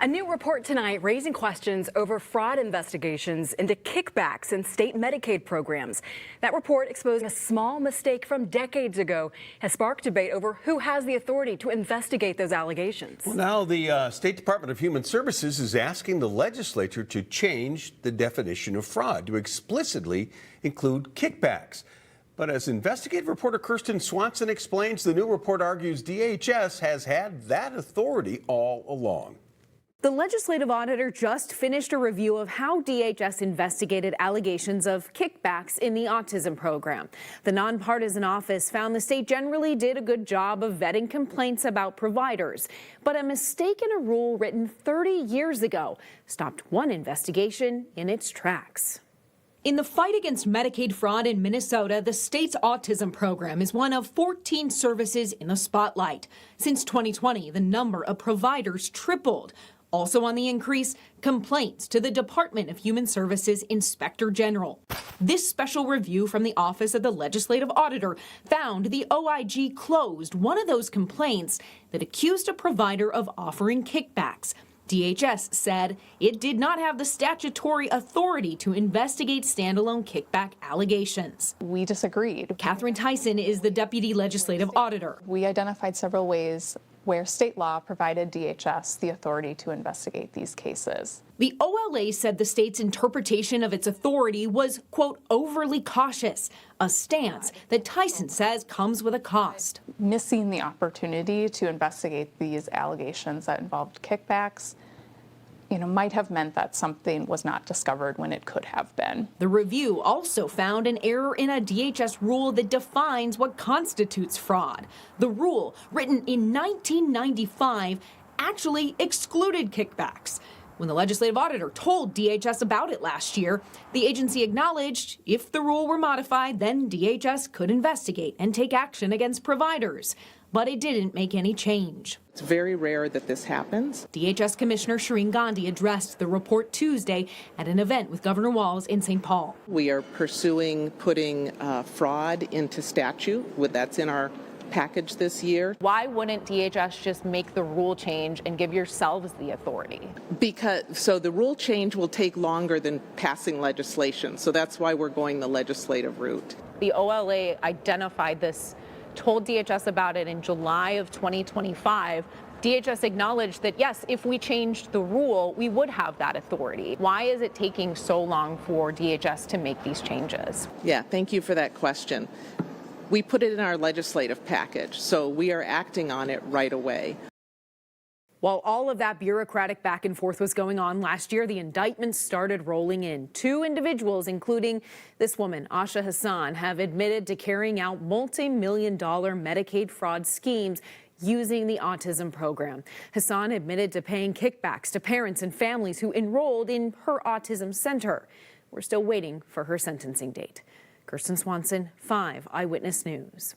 A new report tonight raising questions over fraud investigations into kickbacks in state Medicaid programs. That report exposing a small mistake from decades ago has sparked debate over who has the authority to investigate those allegations. Well, now the State Department of Human Services is asking the legislature to change the definition of fraud to explicitly include kickbacks. But as investigative reporter Kirsten Swanson explains, the new report argues DHS has had that authority all along. The legislative auditor just finished a review of how DHS investigated allegations of kickbacks in the autism program. The nonpartisan office found the state generally did a good job of vetting complaints about providers, but a mistake in a rule written 30 years ago stopped one investigation in its tracks. In the fight against Medicaid fraud in Minnesota, the state's autism program is one of 14 services in the spotlight. Since 2020, the number of providers tripled. Also on the increase, complaints to the Department of Human Services Inspector General. This special review from the Office of the Legislative Auditor found the OIG closed one of those complaints that accused a provider of offering kickbacks. DHS said it did not have the statutory authority to investigate standalone kickback allegations. We disagreed. Catherine Tyson is the Deputy Legislative Auditor. We identified several ways where state law provided DHS the authority to investigate these cases. The OLA said the state's interpretation of its authority was, quote, overly cautious, a stance that Tyson says comes with a cost. Missing the opportunity to investigate these allegations that involved kickbacks, might have meant that something was not discovered when it could have been. The review also found an error in a DHS rule that defines what constitutes fraud. The rule, written in 1995, actually excluded kickbacks. When the legislative auditor told DHS about it last year, the agency acknowledged if the rule were modified, then DHS could investigate and take action against providers. But it didn't make any change. It's very rare that this happens. DHS Commissioner Shireen Gandhi addressed the report Tuesday at an event with Governor Walz in St. Paul. We are pursuing putting fraud into statute. That's in our package this year. Why wouldn't DHS just make the rule change and give yourselves the authority? So the rule change will take longer than passing legislation. So that's why we're going the legislative route. The OLA identified this, told DHS about it in July of 2025. DHS acknowledged that, yes, if we changed the rule, we would have that authority. Why is it taking so long for DHS to make these changes? Yeah, thank you for that question. We put it in our legislative package, so we are acting on it right away. While all of that bureaucratic back and forth was going on last year, the indictments started rolling in. 2 individuals, including this woman, Asha Hassan, have admitted to carrying out multi-million-dollar Medicaid fraud schemes using the autism program. Hassan admitted to paying kickbacks to parents and families who enrolled in her autism center. We're still waiting for her sentencing date. Kirsten Swanson, 5 Eyewitness News.